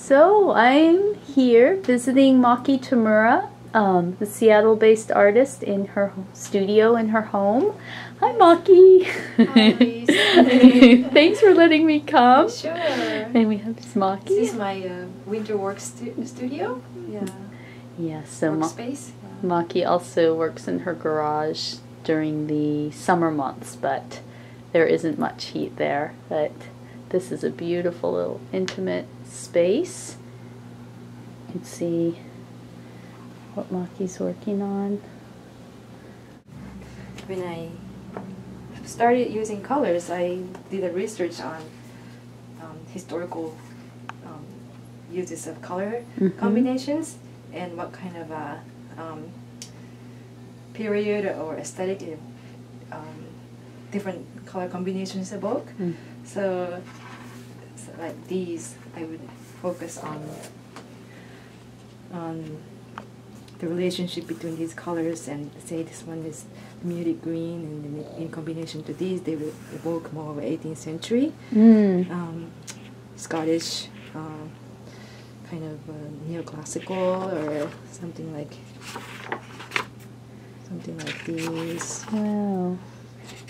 So I'm here visiting Maki Tamura, the Seattle-based artist, in her studio in her home. Hi, Maki. Hi. Thanks for letting me come. Sure. And we have this Maki. This is my winter work studio. Yeah. Yeah. So workspace. Maki also works in her garage during the summer months, but there isn't much heat there. But this is a beautiful little intimate space. You can see what Maki's working on. When I started using colors, I did a research on historical uses of color combinations and what kind of period or aesthetic different color combinations evoke. So like these, I would focus on the relationship between these colors, and say this one is muted green, and then in combination to these, they will evoke more of 18th century Scottish kind of neoclassical or something like these. Wow.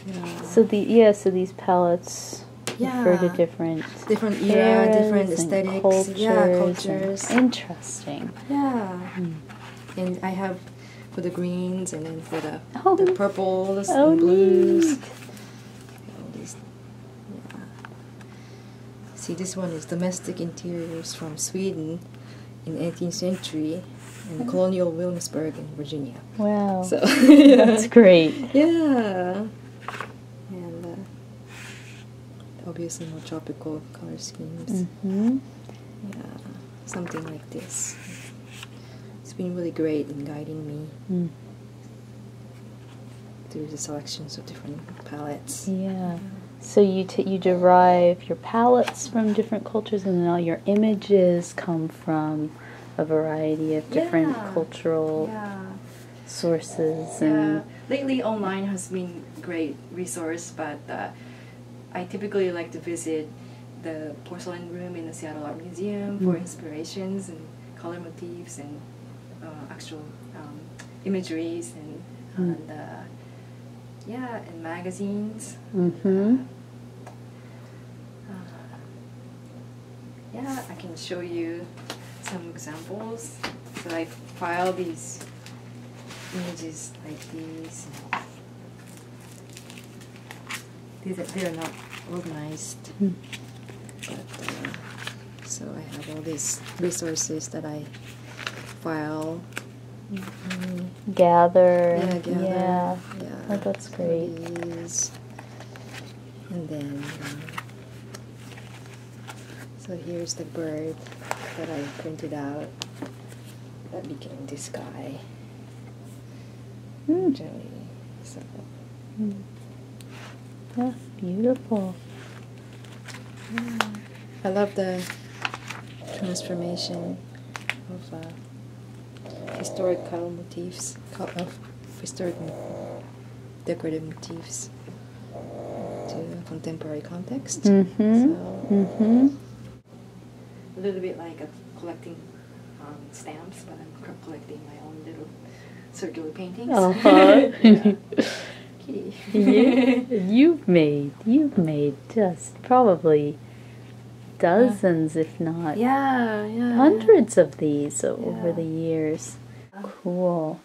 Yeah. So these palettes refer to different era, different aesthetics, cultures. Interesting. Yeah. And I have for the greens, and then for the purples and blues. See, this one is domestic interiors from Sweden in 18th century and colonial Williamsburg in Virginia. Wow. So that's great. Yeah. And obviously more tropical color schemes. Yeah, something like this. It's been really great in guiding me through the selections of different palettes. Yeah. So you derive your palettes from different cultures, and then all your images come from a variety of different cultural sources. And lately online has been a great resource, but I typically like to visit the porcelain room in the Seattle Art Museum for inspirations and color motifs and actual imageries and magazines. Yeah, I can show you some examples. So I file these images like these. They are not organized, but so I have all these resources that I file. Gather. Yeah. Oh, that's great. And then, so here's the bird that I printed out that became this guy. So. Yeah, beautiful. I love the transformation of historic color motifs, historic decorative motifs to a contemporary context. So, a little bit like collecting stamps, but I'm collecting my own little circular paintings. Kitty. You've made just probably dozens, if not hundreds of these over the years. Cool.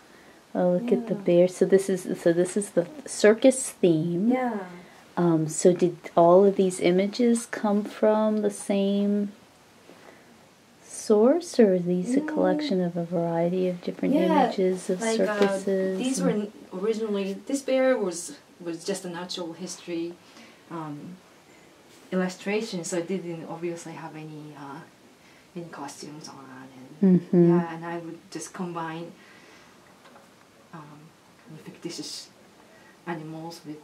Oh, look at the bear. So this is the circus theme. Yeah. So did all of these images come from the same source, or are these a collection of a variety of different images of circuses? These were originally, this bear was just a natural history illustration, so it didn't obviously have any costumes on, and and I would just combine fictitious animals with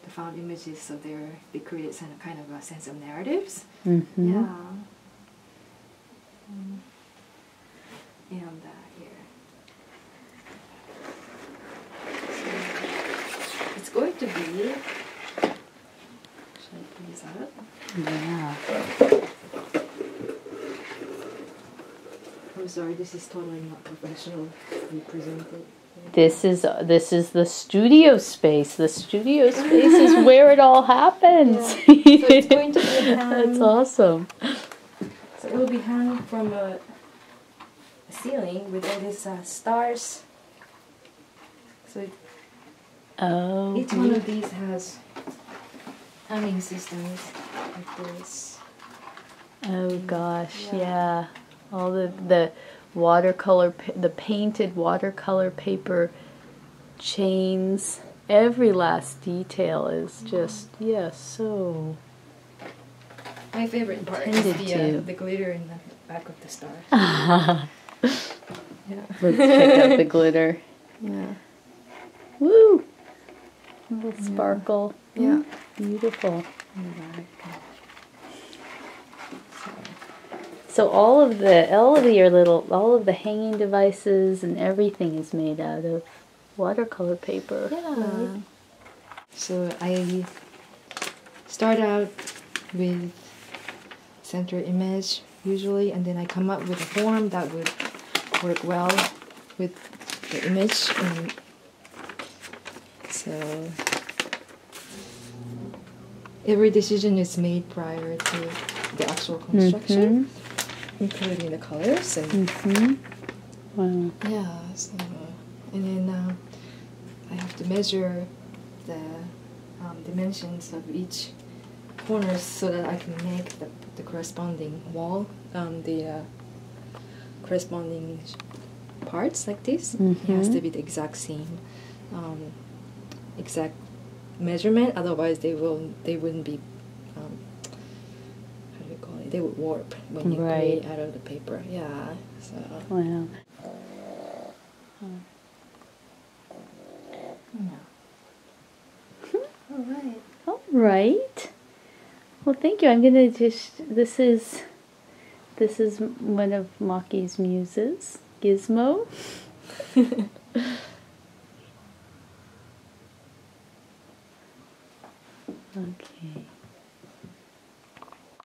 the found images, so they created some kind of a sense of narratives. And here, so it's going to be. Should I put these up. Yeah. I'm sorry, this is totally not professional represented. This is the studio space. The studio space is where it all happens. So it's going to be hung. That's awesome. So it will be hung from a ceiling with all these stars. So each one of these has hanging systems like this. Oh gosh, yeah. All the watercolor, the painted watercolor paper chains. Every last detail is just, so My favorite part is the glitter in the back of the stars. Yeah. Let's check out the glitter. Yeah. Woo! A little sparkle. Yeah. Beautiful. So all of the hanging devices and everything is made out of watercolor paper. Yeah. Right? So I start out with center image usually, and then I come up with a form that would work well with the image. And so every decision is made prior to the actual construction, including the colors. And Wow. yeah, so, and then I have to measure the dimensions of each corner so that I can make the corresponding wall, the corresponding parts like this. It has to be the exact same, exact measurement. Otherwise, they wouldn't be. How do you call it? They would warp when you create out of the paper. Yeah. So. Wow. All right. All right. Well, thank you. I'm gonna this is one of Maki's muses, Gizmo.